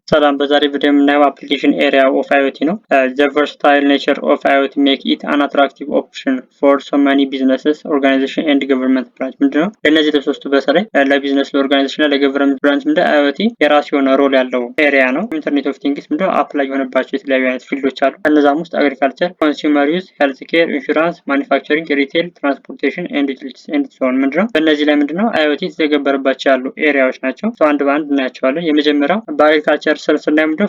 ሰላም በዛሬ ቪዲዮ የምናየው አፕሊኬሽን ኤሪያ ኦፍ IoT ነው። The versatile nature of IoT make it an attractive option for so many businesses, organization and government branch ምንድነው? ለእነዚህ ለሶስቱ በተለይ ለቢዝነስ ለኦርጋናይዜሽን እና ለገቨርንመንት ብራንች ምንድነው IoT የራሱ የሆነ ሮል ያለው ኤሪያ ነው። ኢንተርኔት ኦፍ ቲንግስ ምንድነው አፕላይ የሆነባቸው የተለያዩ አይነት ፊልዶች አሉ። ከነዛም ውስጥ አግሪካልቸር፣ ኮንሱመር ዩዝ፣ ሄልዝ ኬር፣ ኢንሹራንስ፣ ማኒፋክቸሪንግ፣ ሪቴል፣ ትራንስፖርቴሽን ኤንድ ዩቲሊቲስ ኤንድ ሶ ኦን ምንድነው? በእነዚህ ላይ ምንድነው IoT የተገበረባቸው ያሉ ኤሪያዎች ናቸው። አንድ በአንድ እናያቸዋለን። የመጀመሪያው በአግሪካልቸር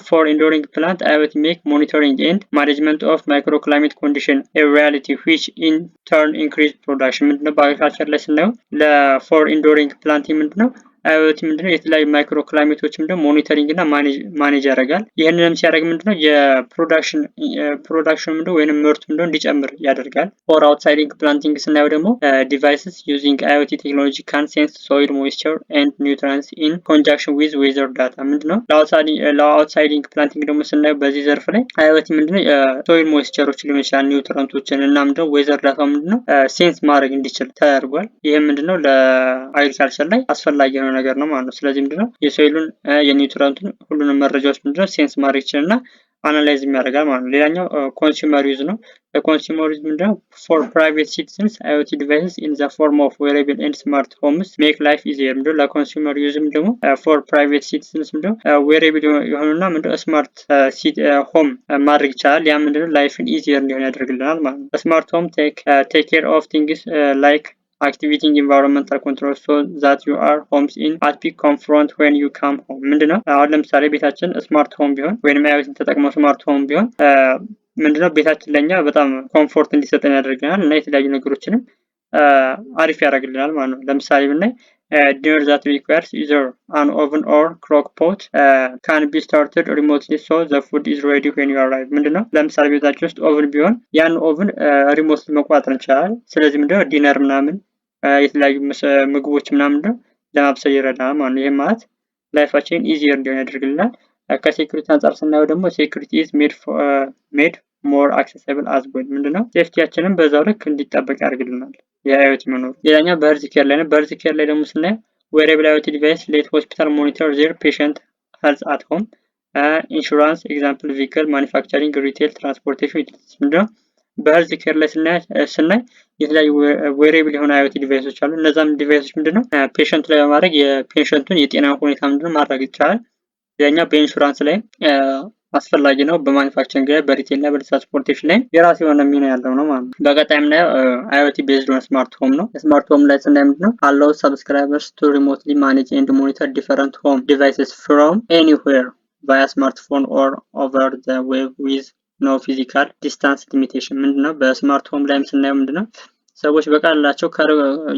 for enduring plant IoT make monitoring and management of microclimate condition a reality which in turn increase production ምንድነው በአግሪካልቸር ላይ ስናየው for enduring plant ምንድነው IoT ምንድነው የተለያዩ ማይክሮ ክላይሜቶች ምንድነው ሞኒተሪንግ እና ማኔጅ ያደርጋል። ይሄንንም ሲያደርግ ምንድነው የፕሮዳክሽን ምንድነው ወይንም ምርቱ ምንድነው እንዲጨምር ያደርጋል። for outside planting ስናየው ደግሞ devices using IoT technology can sense soil moisture and nutrients in conjunction with weather data ምንድነው ለአውትሳይድ ፕላንቲንግ ደግሞ ስናየው በዚህ ዘርፍ ላይ IoT ምንድነው ሶይል ሞይስቸሮች ሊሆን ይችላል ኒውትረንቶችን እና ምንድነው ዌዘር ዳታ ምንድነው ሴንስ ማድረግ እንዲችል ተደርጓል። ይሄ ምንድነው ለአግሪካልቸር ላይ አስፈላጊ የሆነ ነገር ነው ማለት ነው። ስለዚህ ምንድነው የሶይሉን የኒውትረንቱን ሁሉንም መረጃዎች ምንድነው ሴንስ ማድረግ ይችላልና አናላይዝ የሚያደርጋል ማለት ነው። ሌላኛው ኮንሱመር ዩዝ ነው። ኮንሱመር ዩዝ ምንድነው for private citizens IoT devices in the form of wearable and smart homes make life easier ምንድነው ለኮንሱመር ዩዝም ደግሞ for private citizens ምንድነው wearable የሆኑና ምንድነው ስማርት ሆም ማድረግ ይቻላል። ያ ምንድነው ላይፍን ኢዚየር እንዲሆን ያደርግልናል ማለት ነው። ስማርት ሆም take care of things like activating environmental control so that you are homes in at peak confront when you come home ምንድነው አሁን ለምሳሌ ቤታችን ስማርት ሆም ቢሆን ወይንም IoT ተጠቅመው ስማርት ሆም ቢሆን ምንድነው ቤታችን ለኛ በጣም ኮምፎርት እንዲሰጠን ያደርገናል እና የተለያዩ ነገሮችንም አሪፍ ያደርግልናል ማለት ነው። ለምሳሌ ብናይ dinner that requires either an oven or crock pot can be started remotely so the food is ready when you arrive ምንድነው ለምሳሌ ቤታችን ውስጥ ኦቨን ቢሆን ያን ኦቨን ሪሞትሊ መቆጣጠር እንችላለን። ስለዚህ ምንድነው ዲነር ምናምን የተለያዩ ምግቦች ምናምን ለማብሰል ይረዳናል ማለት ነው። ይሄ ማለት ላይፋችን ኢዚየር እንዲሆን ያደርግልናል። ከሴኩሪቲ አንጻር ስናየው ደግሞ ሴኩሪቲ is made more accessible as well ምንድነው ሴፍቲያችንን በዛው ልክ እንዲጠበቅ ያደርግልናል የIoT መኖር። ሌላኛው በሄልዝ ኬር ላይ ነው። በሄልዝ ኬር ላይ ደግሞ ስናየው wearable IoT device let hospital monitor their patient health at home insurance example vehicle manufacturing retail transportation ምንድነው በሄልዝ ኬር ላይ ስናይ የተለያዩ ዌሬብል የሆነ IoT ዲቫይሶች አሉ። እነዛም ዲቫይሶች ምንድነው ፔሸንቱ ላይ በማድረግ የፔሸንቱን የጤና ሁኔታ ምንድነው ማድረግ ይቻላል። ሌላኛው በኢንሹራንስ ላይ አስፈላጊ ነው። በማኒፋክቸሪንግ ላይ በሪቴል እና በትራንስፖርቴሽን ላይ የራሱ የሆነ ሚና ያለው ነው ማለት ነው። በቀጣይ የምናየው IoT ቤዝድ ኦን ስማርት ሆም ነው። ስማርት ሆም ላይ ስናይ ምንድነው allow subscribers to remotely manage and monitor different home devices from anywhere via smartphone or over the web with no physical distance limitation ምንድነው በስማርት ሆም ላይም ስናየው ምንድነው ሰዎች በቃላቸው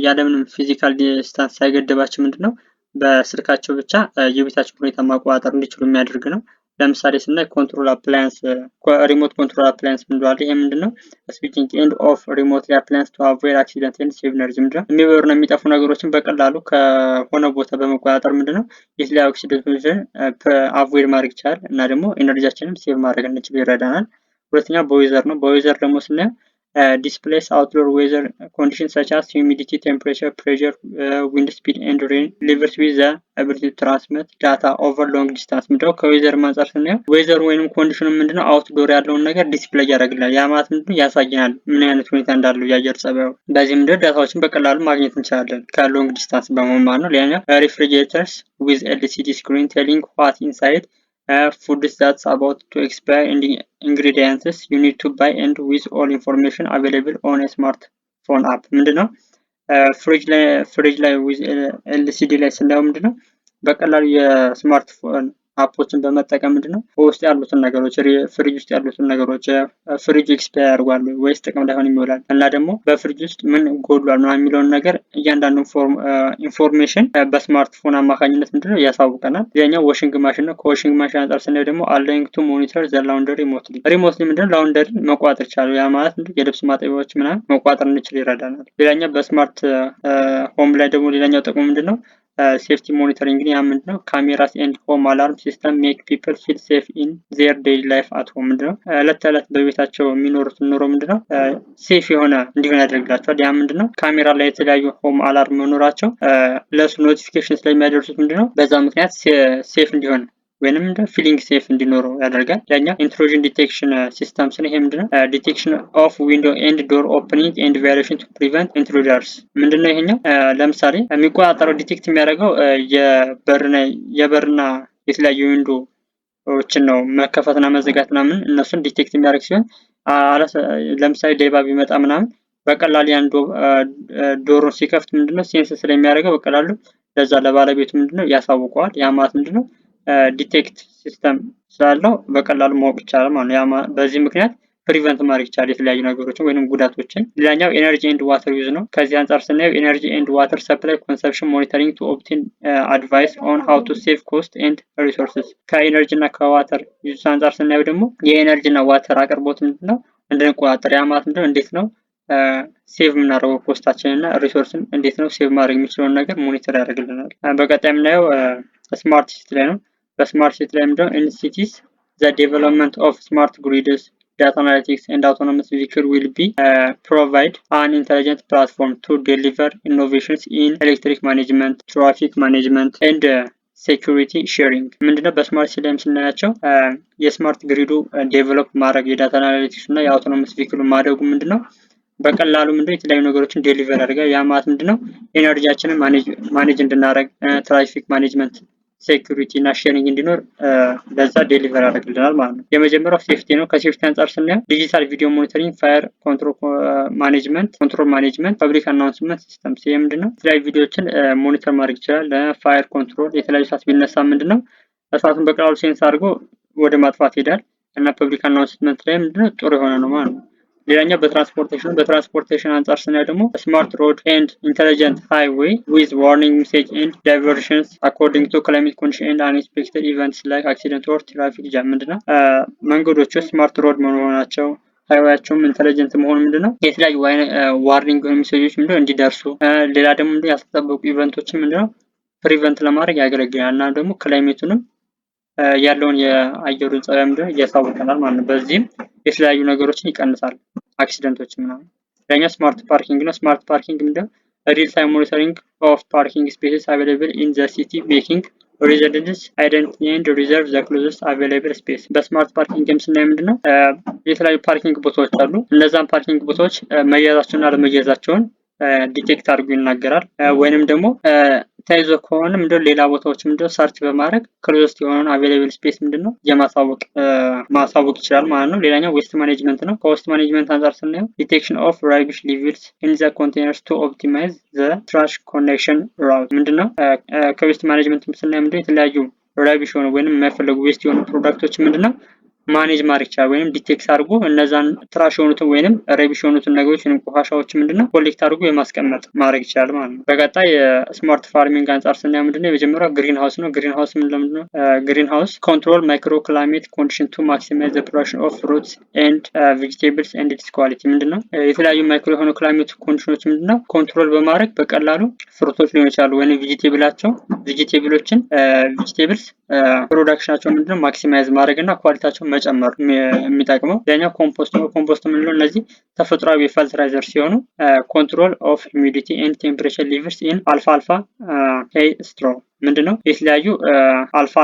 ያለምንም ፊዚካል ዲስታንስ ሳይገድባቸው ምንድነው በስልካቸው ብቻ የቤታቸው ሁኔታ ማቆጣጠር እንዲችሉ የሚያደርግ ነው። ለምሳሌ ስናይ ኮንትሮል አፕላያንስ ሪሞት ኮንትሮል አፕላያንስ ምንድነው ይሄ ምንድነው ስዊቺንግ ኤንድ ኦፍ ሪሞትሊ አፕላያንስ ቱ አቮይድ አክሲደንት ኤንድ ሴቭ ኤነርጂ ምንድነው የሚበሩና የሚጠፉ ነገሮችን በቀላሉ ከሆነ ቦታ በመቆጣጠር ምንድነው የተለያዩ አክሲደንቶችን አቮይድ ማድረግ ይቻላል እና ደግሞ ኤነርጂያችንን ሴቭ ማድረግ እንችል ይረዳናል። ሁለተኛው በዌዘር ነው። በዌዘር ደግሞ ስናየው displays outdoor weather conditions such as humidity, temperature, pressure, wind speed and rain levels with the ability to transmit data over long distance ምንድነው ከዌዘር አንፃር ስናየው ዌዘር ወይንም ኮንዲሽኑ ምንድነው አውትዶር ያለውን ነገር ዲስፕሌይ ያደርግልናል። ያ ማለት ምንድነው ያሳየናል ምን አይነት ሁኔታ እንዳለው የአየር ጸባዩ። በዚህ ምንድነው ዳታዎችን በቀላሉ ማግኘት እንችላለን ከሎንግ ዲስታንስ በመሆን ነው። ሌላኛው refrigerators with LCD screen telling what inside foods that's about to expire and ingredients you need to buy and with all information available on a smartphone app ምንድነው ፍሪጅ ላይ with LCD ላይ ስናየው ምንድነው በቀላሉ የስማርትፎን አፖችን በመጠቀም ምንድነው ውስጥ ያሉትን ነገሮች ፍሪጅ ውስጥ ያሉትን ነገሮች ፍሪጅ ኤክስፓየር አድርጓል ወይስ ጥቅም ላይ ሆነ ይሞላል እና ደግሞ በፍሪጅ ውስጥ ምን ጎድሏል ምናምን የሚለውን ነገር እያንዳንዱ ኢንፎርሜሽን በስማርትፎን አማካኝነት ምንድነው ያሳውቀናል። ሌላኛው ዋሽንግ ማሽን ነው። ከዋሽንግ ማሽን አንፃር ስናየው ደግሞ allowing to monitor the laundry remotely ምንድነው ላውንደሪ መቆጣጠር ይችላል። ያ ማለት ምንድነው የልብስ ማጠቢያዎች ምናምን መቆጣጠር እንችል ይረዳናል። ሌላኛው በስማርት ሆም ላይ ደግሞ ሌላኛው ጥቅሙ ምንድነው ሴፍቲ ሞኒተሪንግ ያ ምንድነው ካሜራስ ኤንድ ሆም አላርም ሲስተም ሜክ ፒፕል ፊል ሴፍ ኢን ዜር ዴይሊ ላይፍ አት ሆም ምንድነው እለት ተዕለት በቤታቸው የሚኖሩት ኑሮ ምንድነው ሴፍ የሆነ እንዲሆን ያደርግላቸዋል። ያ ምንድነው ካሜራ ላይ የተለያዩ ሆም አላርም መኖራቸው ለሱ ኖቲፊኬሽን ስለሚያደርሱት ምንድነው በዛ ምክንያት ሴፍ እንዲሆን ወይንም ፊሊንግ ሴፍ እንዲኖረው ያደርጋል። ሌላኛው ኢንትሩዥን ዲቴክሽን ሲስተምስ ነው። ይሄ ምንድነው? ዲቴክሽን ኦፍ ዊንዶ ኤንድ ዶር ኦፕኒንግ ኤንድ ቫዮሌሽን ቱ ፕሪቨንት ኢንትሩደርስ። ምንድነው ይሄኛው? ለምሳሌ የሚቆጣጠረው ዲቴክት የሚያደርገው የበርና የተለያዩ ዊንዶዎችን ነው መከፈትና መዘጋት ምናምን እነሱን ዲቴክት የሚያደርግ ሲሆን ለምሳሌ ሌባ ቢመጣ ምናምን በቀላሉ ያን ዶሩን ሲከፍት ምንድነው ሴንስ ስለሚያደርገው በቀላሉ ለዛ ለባለቤቱ ምንድነው ያሳውቀዋል። ያ ማለት ምንድነው ዲቴክት ሲስተም ስላለው በቀላሉ ማወቅ ይቻላል ማለት ነው። በዚህ ምክንያት ፕሪቨንት ማድረግ ይቻላል የተለያዩ ነገሮችን ወይንም ጉዳቶችን። ሌላኛው ኤነርጂ ኤንድ ዋተር ዩዝ ነው። ከዚህ አንጻር ስናየው ኤነርጂ ኤንድ ዋተር ሰፕላይ ኮንሰፕሽን ሞኒተሪንግ ቱ ኦብቴን አድቫይስ ኦን ሃው ቱ ሴቭ ኮስት ኤንድ ሪሶርስስ። ከኤነርጂ እና ከዋተር ዩዝ አንጻር ስናየው ደግሞ የኤነርጂ እና ዋተር አቅርቦት ምንድነው እንድንቆጣጠር፣ ያ ማለት ምንድነው እንዴት ነው ሴቭ የምናደርገው ኮስታችንን እና ሪሶርስን እንዴት ነው ሴቭ ማድረግ የሚችለውን ነገር ሞኒተር ያደርግልናል። በቀጣይ የምናየው ስማርት ሲቲ ላይ ነው። በስማርት ሲቲ ላይ ምንድነው ኢን ሲቲስ ዘ ዴቨሎፕመንት ኦፍ ስማርት ግሪድስ ዳታ አናሊቲክስ ኤንድ አውቶኖመስ ቪሂክል ዊል ቢ ፕሮቫይድ አን ኢንተሊጀንት ፕላትፎርም ቱ ዴሊቨር ኢኖቬሽንስ ኢን ኤሌክትሪክ ማኔጅመንት፣ ትራፊክ ማኔጅመንት ኤንድ ሴኩሪቲ ሼሪንግ። ምንድነው በስማርት ሲቲ ላይ ስናያቸው የስማርት ግሪዱ ዴቨሎፕ ማድረግ የዳታ አናሊቲክስ እና የአውቶኖመስ ቪሂክሉ ማደጉ ምንድነው በቀላሉ ምንድነው የተለያዩ ነገሮችን ዴሊቨር ያደርጋል። ያ ማለት ምንድነው ኤነርጂያችንን ማኔጅ እንድናደርግ ትራፊክ ማኔጅመንት፣ ሴኩሪቲ እና ሼሪንግ እንዲኖር ለዛ ዴሊቨር ያደርግልናል ማለት ነው። የመጀመሪያው ሴፍቲ ነው። ከሴፍቲ አንጻር ስናየው ዲጂታል ቪዲዮ ሞኒተሪንግ፣ ፋየር ኮንትሮል ማኔጅመንት፣ ፐብሊክ አናውንስመንት ሲስተምስ። ይሄ ምንድነው የተለያዩ ቪዲዮዎችን ሞኒተር ማድረግ ይችላል። ለፋየር ኮንትሮል የተለያዩ እሳት ቢነሳ ምንድነው እሳቱን በቀላሉ ሴንስ አድርጎ ወደ ማጥፋት ይሄዳል እና ፐብሊክ አናውንስመንት ላይ ምንድነው ጥሩ የሆነ ነው ማለት ነው። ሌላኛው በትራንስፖርቴሽን አንጻር ስናየው ደግሞ ስማርት ሮድ ኤንድ ኢንተሊጀንት ሃይዌይ ዊዝ ዋርኒንግ ሜሴጅ ኤንድ ዳይቨርሽንስ አኮርዲንግ ቱ ክላይሜት ኮንዲሽን ኤንድ አንኤክስፔክትድ ኢቨንትስ ላይክ አክሲደንት ኦር ትራፊክ ጃም። ምንድነው መንገዶቹ ስማርት ሮድ መሆናቸው ሃይዌያቸውም ኢንተሊጀንት መሆኑ ምንድነው የተለያዩ ዋርኒንግ ሜሴጆች ምንድነው እንዲደርሱ፣ ሌላ ደግሞ ምንድነው ያልተጠበቁ ኢቨንቶችን ምንድነው ፕሪቨንት ለማድረግ ያገለግላል እና ደግሞ ክላይሜቱንም ያለውን የአየሩን ጸባይ ምንድነው እያሳወቀናል ማለት ነው። በዚህም የተለያዩ ነገሮችን ይቀንሳል አክሲደንቶች ምናምን። ሌላኛው ስማርት ፓርኪንግ ነው። ስማርት ፓርኪንግ ምንድነው ሪል ታይም ሞኒተሪንግ ኦፍ ፓርኪንግ ስፔስስ አቬይላብል ኢን ዘ ሲቲ ሜኪንግ ሬዚደንትስ አይደንቲቲ ኤንድ ሪዘርቭ ዘ ክሎዘስት አቬይላብል ስፔስ። በስማርት ፓርኪንግ ስናይ ምንድነው የተለያዩ ፓርኪንግ ቦታዎች አሉ። እነዛን ፓርኪንግ ቦታዎች መያዛቸውና አለመያዛቸውን ዲቴክት አድርጎ ይናገራል። ወይንም ደግሞ ተይዞ ከሆነ ምንድነው ሌላ ቦታዎች ምንድነው ሰርች በማድረግ ክሎዝስት የሆነውን አቬይላብል ስፔስ ምንድነው ማሳወቅ ይችላል ማለት ነው። ሌላኛው ዌስት ማኔጅመንት ነው። ከዌስት ማኔጅመንት አንጻር ስናየው ዲቴክሽን ኦፍ ራቢሽ ሊቪልስ ኢን ዘ ኮንቴነርስ ቱ ኦፕቲማይዝ ዘ ትራሽ ኮኔክሽን ራውት። ምንድነው ከዌስት ማኔጅመንት ስናየው ምንድነው የተለያዩ ራቢሽ የሆኑ ወይንም የማይፈለጉ ዌስት የሆኑ ፕሮዳክቶች ምንድነው ማኔጅ ማድረግ ይችላል ወይንም ዲቴክት አድርጎ እነዛን ትራሽ የሆኑትን ወይንም ረቢሽ የሆኑትን ነገሮች ወይንም ቆሻሻዎች ምንድነው ኮሌክት አድርጎ የማስቀመጥ ማድረግ ይችላል ማለት ነው። በቀጣይ የስማርት ፋርሚንግ አንጻር ስናየው ምንድነው የመጀመሪያው ግሪን ሃውስ ነው። ግሪን ሃውስ ምንድነው ግሪን ሃውስ ኮንትሮል ማይክሮ ክላይሜት ኮንዲሽን ቱ ማክሲማይዝ ዘ ፕሮዳክሽን ኦፍ ፍሩትስ ኤንድ ቬጂቴብልስ ኤንድ ኢትስ ኳሊቲ። ምንድነው የተለያዩ ማይክሮ የሆኑ ክላይሜት ኮንዲሽኖች ምንድነው ኮንትሮል በማድረግ በቀላሉ ፍሩቶች ሊሆን ይችላሉ ወይንም ቬጂቴብልስ ፕሮዳክሽናቸው ምንድነው ማክሲማይዝ ማድረግ እና ኳሊቲያቸው መጨመር የሚጠቅመው። ሌላኛው ኮምፖስት ነው። ኮምፖስት ምንለው እነዚህ ተፈጥሯዊ ፈርቲላይዘር ሲሆኑ ኮንትሮል ኦፍ ሂዩሚዲቲ ኤንድ ቴምፕሬቸር ሌቭልስ ኢን አልፋ ሄይ ስትሮ። ምንድነው የተለያዩ አልፋ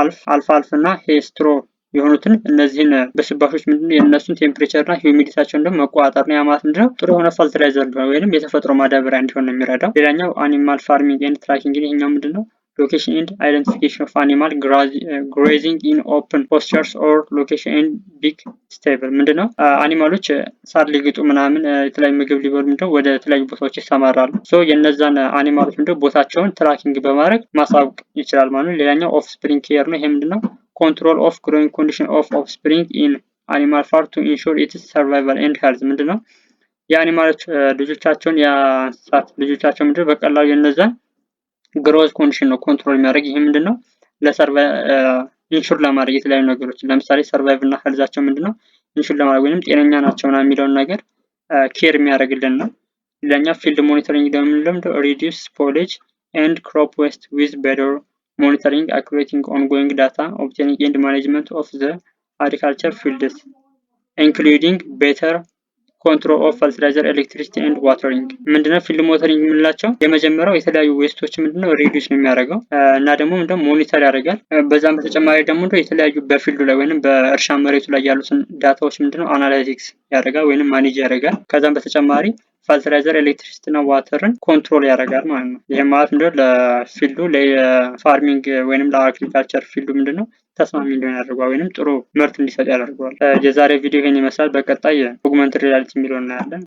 እና ሄይ ስትሮ የሆኑትን እነዚህን በስባሾች ምንድነው የእነሱን ቴምፕሬቸር እና ሂዩሚዲቲያቸውን ደግሞ መቆጣጠር ነው። ያ ማለት ምንድነው ጥሩ የሆነ ፈርቲላይዘር ወይንም የተፈጥሮ ማዳበሪያ እንዲሆን ነው የሚረዳው። ሌላኛው አኒማል ፋርሚንግ ኤንድ ትራኪንግ። ይሄኛው ምንድነው location and identification of animal grazing in open pastures or location and big stable። ምንድነው አኒማሎች ሳር ሊግጡ ምናምን የተለያዩ ምግብ ሊበሉ ምንድነው ወደ ተለያዩ ቦታዎች ይሰማራሉ። የነዛን አኒማሎች ምንድነው ቦታቸውን ትራኪንግ በማድረግ ማሳወቅ ይችላል ማለት ነው። ሌላኛው ኦፍ ስፕሪንግ ኬር ነው። ይሄ ምንድነው ኮንትሮል ኦፍ ግሮዊንግ ኮንዲሽን ኦፍ ስፕሪንግ ኢን አኒማል ፋርም ቱ ኢንሹር ኢትስ ሰርቫይቫል ኤንድ ሄልዝ። ምንድነው የአኒማሎች ልጆቻቸው ምንድነው በቀላሉ የነዛን ግሮዝ ኮንዲሽን ነው ኮንትሮል የሚያደርግ። ይሄ ምንድነው ኢንሹር ለማድረግ የተለያዩ ነገሮች ለምሳሌ ሰርቫይቭ እና ሄልዛቸው ምንድነው ኢንሹር ለማድረግ ወይንም ጤነኛ ናቸው ምናምን የሚለውን ነገር ኬር የሚያደርግልን ነው። ሌላኛው ፊልድ ሞኒተሪንግ ደግሞ ሪዲዩስ ስፖሌጅ ኤንድ ክሮፕ ዌስት ዊዝ ቤተር ሞኒተሪንግ አኩሬቲንግ ኦንጎይንግ ዳታ ኦብቴኒንግ ኤንድ ማኔጅመንት ኦፍ ዘ አግሪካልቸር ፊልድስ ኢንክሉዲንግ ቤተር ኮንትሮል ኦፍ ፈርቲላይዘር ኤሌክትሪሲቲ ኤንድ ዋተሪንግ ምንድነው? ፊልድ ሞተሪንግ የምንላቸው የመጀመሪያው የተለያዩ ዌስቶች ምንድነው ሪዲዩስ ነው የሚያደርገው እና ደግሞ ምንድነው ሞኒተር ያደርጋል። በዛም በተጨማሪ ደግሞ የተለያዩ በፊልዱ ላይ ወይንም በእርሻ መሬቱ ላይ ያሉትን ዳታዎች ምንድነው አናላይቲክስ ያደርጋል ወይንም ማኔጅ ያደርጋል። ከዛም በተጨማሪ ፈርቲላይዘር ኤሌክትሪሲቲ እና ዋተርን ኮንትሮል ያደርጋል ማለት ነው። ይሄ ማለት ምንድነው? ለፊልዱ ለፋርሚንግ ወይንም ለአግሪካልቸር ፊልዱ ምንድነው ተስማሚ እንዲሆን ያደርገዋል ወይንም ጥሩ ምርት እንዲሰጥ ያደርገዋል። የዛሬ ቪዲዮ ይሄን ይመስላል። በቀጣይ ኦግመንትድ ሪያሊቲ የሚለውን እናያለን።